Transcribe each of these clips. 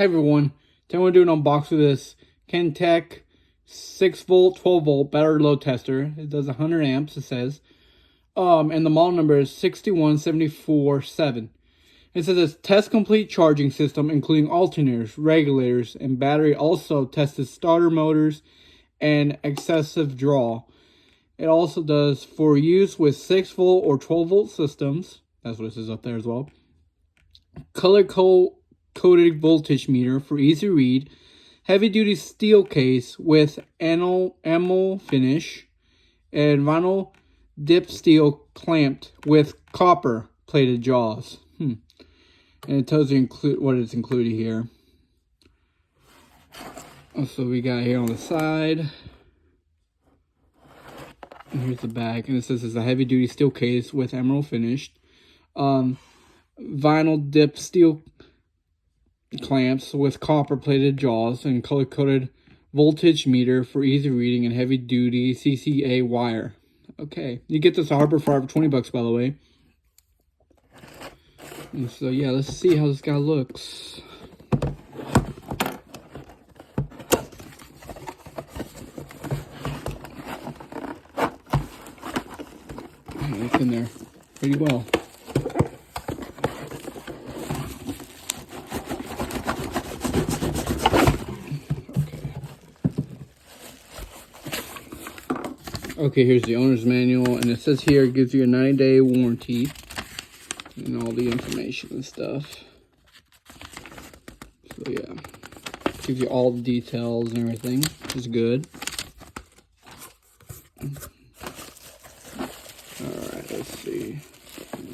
Hey everyone, today we're doing an unboxing of this Cen-tech 6-volt, 12-volt battery load tester. It does 100 amps, it says. And the model number is 61747. It says it's test complete charging system, including alternators, regulators, and battery. Also tested starter motors and excessive draw. It also does for use with 6-volt or 12-volt systems. That's what it says up there as well. Color coded voltage meter for easy read, heavy duty steel case with enamel finish, and vinyl dip steel clamped with copper plated jaws. And it tells you what it's included here. Also, we got here on the side. And here's the back, and it says it's a heavy duty steel case with emerald finished, vinyl dip steel clamps with copper plated jaws, and color coded voltage meter for easy reading, and heavy duty CCA wire. Okay, you get this at Harbor Freight for 20 bucks, by the way. And so yeah, let's see how this guy looks. It's in there pretty well. Okay, here's the owner's manual, and it says here it gives you a 90-day warranty and all the information and stuff. So yeah, gives you all the details and everything, which is good. Alright, let's see.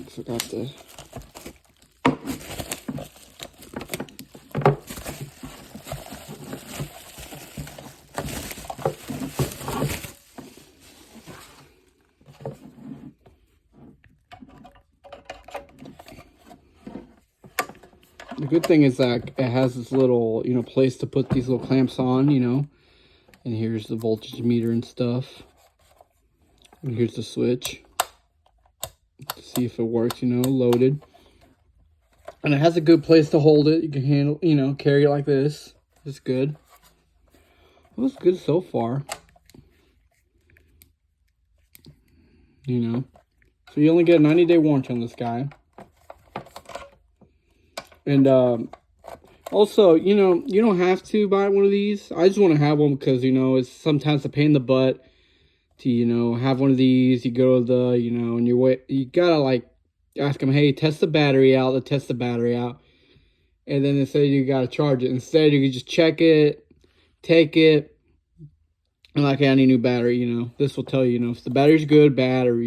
So I got the The good thing is that it has this little, place to put these little clamps on, and here's the voltage meter and stuff. And here's the switch to see if it works, loaded. And it has a good place to hold it. You can handle, carry it like this. It's good. It looks good so far. So you only get a 90-day warranty on this guy. And also, you don't have to buy one of these. I just want to have one because, it's sometimes a pain in the butt to, have one of these. You go to the, and you gotta like ask them, hey, test the battery out. They test the battery out. And then they say you gotta charge it. Instead, you can just check it, take it, and like, hey, I need a new battery, This will tell you, if the battery's good, bad, or,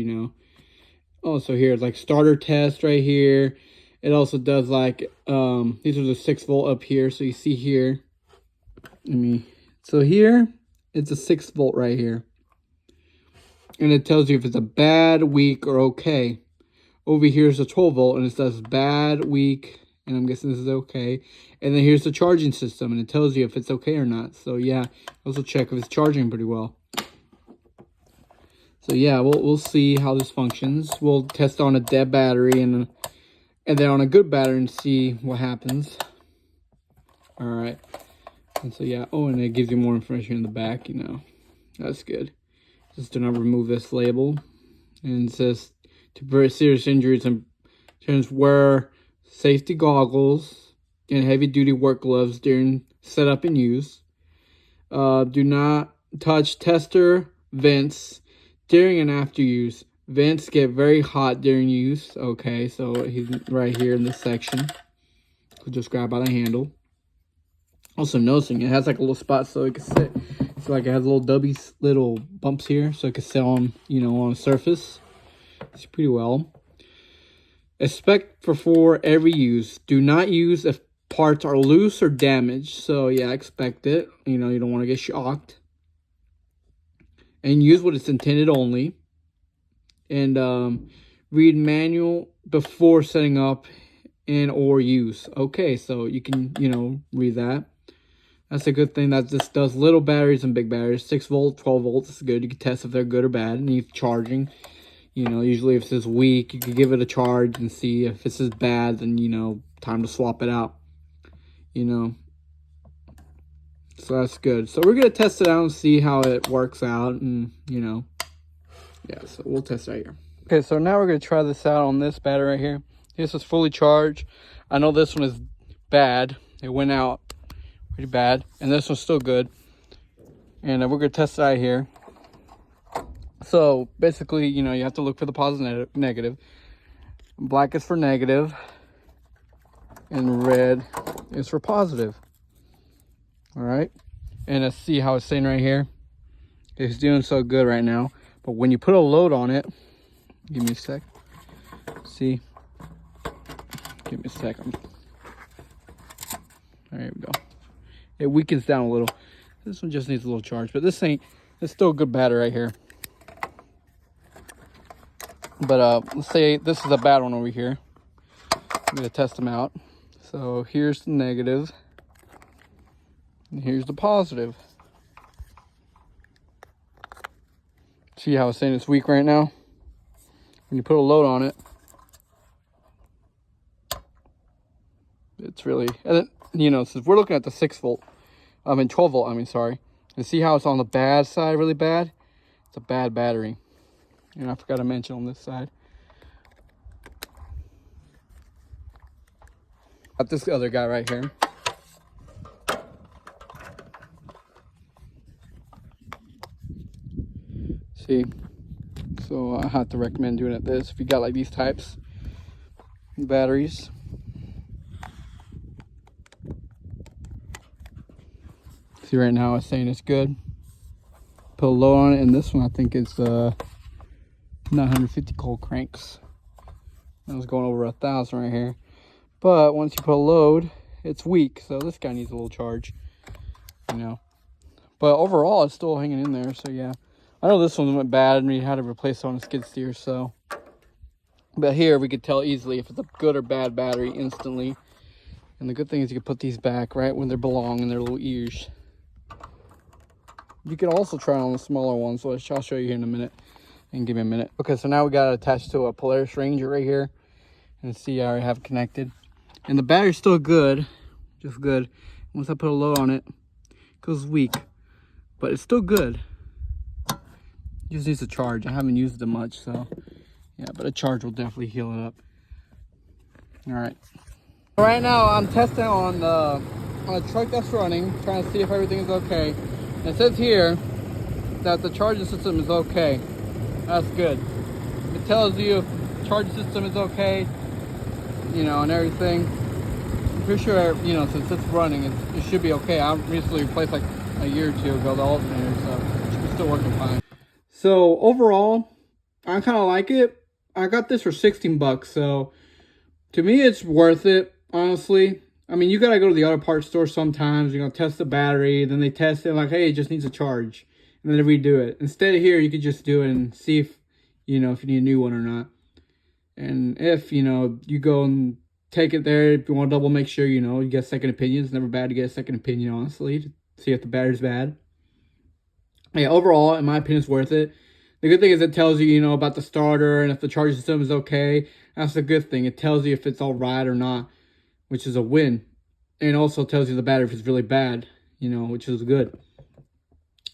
Oh, so here's like starter test right here. It also does like, these are the 6-volt up here. So you see here, so here, it's a 6-volt right here. And it tells you if it's a bad, weak, or okay. Over here is a 12-volt, and it says bad, weak, and I'm guessing this is okay. And then here's the charging system, and it tells you if it's okay or not. So yeah, also check if it's charging pretty well. So yeah, we'll see how this functions. We'll test on a dead battery and then on a good battery and see what happens. Alright. And so yeah, and it gives you more information in the back, That's good. Just do not remove this label. And it says to prevent serious injuries and wear safety goggles and heavy duty work gloves during setup and use. Do not touch tester vents during and after use. Vents get very hot during use. Okay, so he's right here in this section. So just grab by the handle. Also noticing it has like a little spot so it can sit. It's like it has little bumps here so it can sit on, on a surface. It's pretty well. Expect for every use. Do not use if parts are loose or damaged. So yeah, expect it. You don't want to get shocked. And use what it's intended only. And read manual before setting up and or use. Okay, so you can, read that. That's a good thing that this does little batteries and big batteries. 6-volt, 12-volt is good. You can test if they're good or bad. And if charging, usually if this is weak, you can give it a charge and see if this is bad, then, time to swap it out. so that's good. So we're gonna test it out and see how it works out, and you know, yeah. So we'll test it out here. Okay, so now we're gonna try this out on this battery right here. This is fully charged. I know this one is bad. It went out pretty bad, and this one's still good. And we're gonna test it out here. So basically, you know, you have to look for the positive, negative. Black is for negative, and red is for positive. All right, and let's see how it's saying right here. It's doing so good right now, but when you put a load on it, give me a sec. See, give me a second. There we go. It weakens down a little. This one just needs a little charge, but this ain't. It's still a good battery right here. But let's say this is a bad one over here. I'm gonna test them out. So here's the negative, and here's the positive. See how it's saying it's weak right now? When you put a load on it, it's really, and then, you know, since we're looking at the 12 volt, I mean, sorry. And see how it's on the bad side, really bad? It's a bad battery. And I forgot to mention on this side. Got this other guy right here. See? So I have to recommend doing it this. If you got like these types of batteries. See right now it's saying it's good. Put a load on it, and this one I think is 950 cold cranks. I was going over 1,000 right here. But once you put a load, it's weak. So this guy needs a little charge, you know. But overall, it's still hanging in there. So yeah, I know this one went bad and we had to replace it on a skid steer. So, but here we could tell easily if it's a good or bad battery instantly. And the good thing is you can put these back right when they belong in their little ears. You can also try on the smaller ones, so I'll show you here in a minute. And give me a minute. Okay, so now we got it attached to a Polaris Ranger right here. And see, I already have it connected. And the battery's still good, just good. Once I put a load on it, it goes weak. But it's still good. It just needs to charge. I haven't used it much, so yeah, but a charge will definitely heal it up. Alright. Right now I'm testing on a truck that's running, trying to see if everything is okay. And it says here that the charging system is okay. That's good. It tells you if the charging system is okay, you know, and everything. I'm pretty sure, you know, since it's running, it should be okay. I recently replaced like a year or two ago the alternator, so it should be still working fine. So overall, I kind of like it. I got this for 16 bucks, so to me it's worth it, honestly. I mean, you gotta go to the auto parts store sometimes, you know, test the battery, then they test it like, hey, it just needs a charge. And then they redo it. Instead of here, you could just do it and see if, you know, if you need a new one or not. And if, you know, you go and take it there, if you want to double make sure, you know, you get a second opinion. It's never bad to get a second opinion, honestly, to see if the battery's bad. Yeah, overall, in my opinion, it's worth it. The good thing is it tells you, you know, about the starter and if the charging system is okay. That's a good thing. It tells you if it's all right or not, which is a win. And it also tells you the battery if it's really bad, you know, which is good.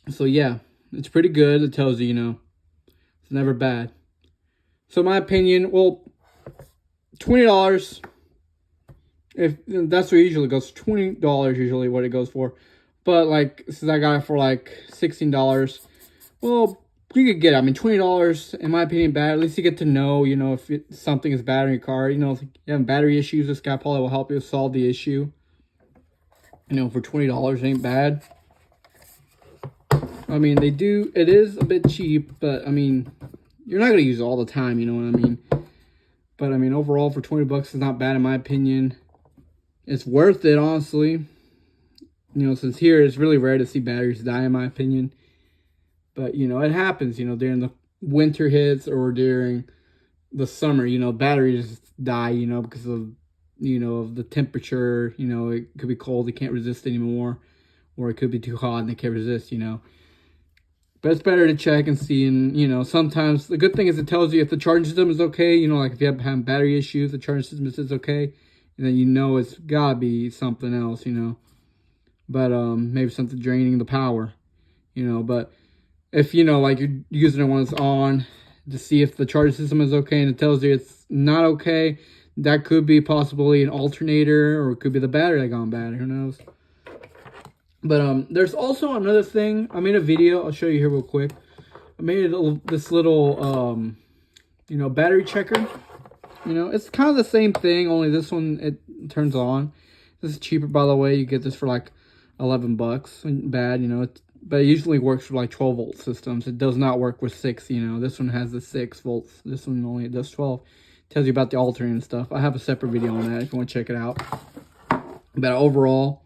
So yeah, it's pretty good. It tells you, you know, it's never bad. So in my opinion, well, $20, if that's what it usually goes, $20 usually what it goes for. But like, since I got it for like $16, well, you could get it. I mean, $20, in my opinion, bad. At least you get to know, you know, if something is bad in your car. You know, if you have battery issues, this guy probably will help you solve the issue. You know, for $20, it ain't bad. I mean, they do, it is a bit cheap, but I mean, you're not going to use it all the time, you know what I mean? But I mean, overall, for 20 bucks, it's not bad in my opinion. It's worth it, honestly. You know, since here, it's really rare to see batteries die, in my opinion. But, you know, it happens, you know, during the winter hits or during the summer, you know, batteries die, you know, because of, you know, of the temperature. You know, it could be cold, they can't resist anymore. Or it could be too hot and they can't resist, you know. But it's better to check and see. And, you know, sometimes the good thing is it tells you if the charging system is okay. You know, like if you have battery issues, the charging system is okay. And then you know it's got to be something else, you know. but maybe something draining the power, you know. But if, you know, like you're using it when it's on to see if the charger system is okay and it tells you it's not okay, that could be possibly an alternator, or it could be the battery that gone bad. Who knows? But there's also another thing. I made a video. I'll show you here real quick. I made this little you know, battery checker. You know, it's kind of the same thing, only this one, it turns on. This is cheaper, by the way. You get this for like 11 bucks. Bad, you know, but it usually works for like 12 volt systems. It does not work with 6, you know. This one has the 6 volts. This one only does 12. Tells you about the alternating and stuff. I have a separate video on that if you want to check it out. But overall,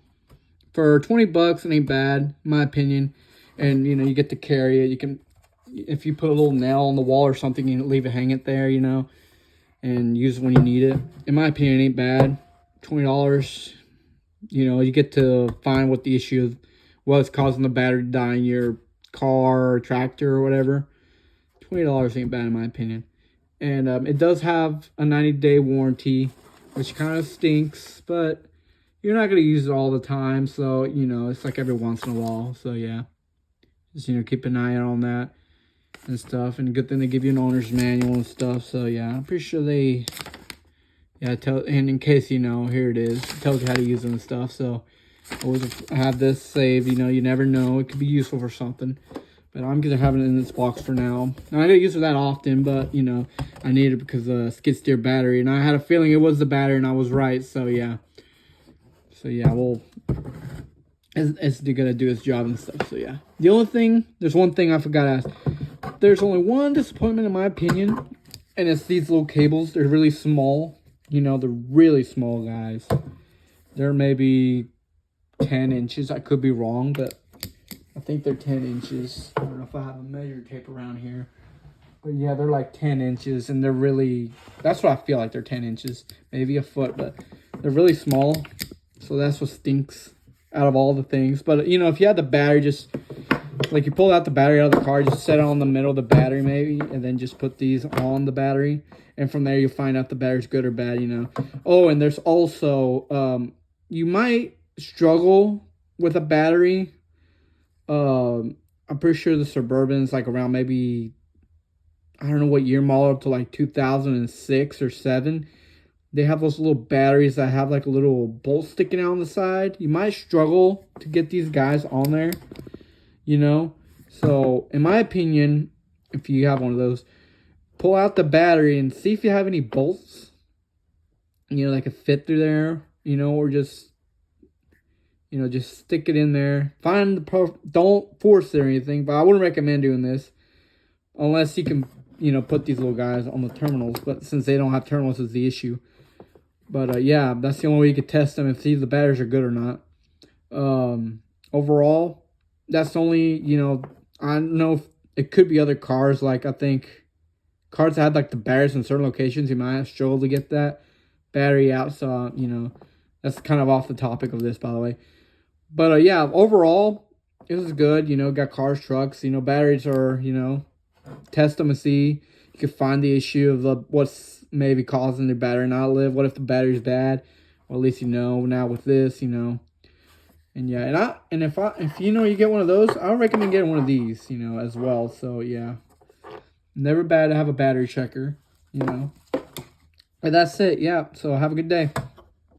for 20 bucks, it ain't bad, in my opinion. And, you know, you get to carry it. You can, if you put a little nail on the wall or something, you leave it hang it there, you know, and use it when you need it. In my opinion, it ain't bad. $20, you know, you get to find what the issue is, what's causing the battery to die in your car or tractor or whatever. $20 ain't bad in my opinion. And it does have a 90-day warranty, which kind of stinks, but you're not going to use it all the time. So, you know, it's like every once in a while. So, yeah, just, you know, keep an eye out on that and stuff. And good thing they give you an owner's manual and stuff. So, yeah, I'm pretty sure they, yeah, and in case, you know, here it is. It tells you how to use it and stuff. So, always have this saved. You know, you never know. It could be useful for something. But I'm going to have it in this box for now. Now, I don't use it that often, but, you know, I need it because of the skid steer battery. And I had a feeling it was the battery, and I was right. So, yeah. So, yeah, well, it's going to do its job and stuff. So, yeah. The only thing, there's one thing I forgot to ask. There's only one disappointment, in my opinion, and it's these little cables. They're really small. You know, they're really small, guys. They're maybe 10 inches. I could be wrong, but I think they're 10 inches. I don't know if I have a measure tape around here. But yeah, they're like 10 inches. And they're really, that's what I feel like, they're 10 inches. Maybe a foot, but they're really small. So that's what stinks out of all the things. But, you know, if you had the battery, just, like you pull out the battery out of the car, just set it on the middle of the battery maybe. And then just put these on the battery. And from there, you'll find out the battery's good or bad, you know. Oh, and there's also, you might struggle with a battery. I'm pretty sure the Suburban's like around maybe, I don't know what year model, up to like 2006 or 7. They have those little batteries that have like a little bolt sticking out on the side. You might struggle to get these guys on there, you know. So, in my opinion, if you have one of those, pull out the battery and see if you have any bolts, you know, that could fit through there, you know, or just, you know, just stick it in there. Find the don't force it or anything, but I wouldn't recommend doing this unless you can, you know, put these little guys on the terminals. But since they don't have terminals, is the issue. But yeah, that's the only way you could test them and see if the batteries are good or not. Overall, that's the only, you know, I don't know if it could be other cars. Like, I think cars that had like the batteries in certain locations, you might have struggled to get that battery out. So, you know, that's kind of off the topic of this, by the way. But yeah, overall, it was good. You know, got cars, trucks. You know, batteries are, you know, test them and see. You can find the issue of what's maybe causing the battery not to live. What if the battery's bad? Well, at least you know now with this, you know. And yeah, and if you know you get one of those, I would recommend getting one of these, you know, as well. So yeah, never bad to have a battery checker, you know. But that's it. Yeah. So have a good day.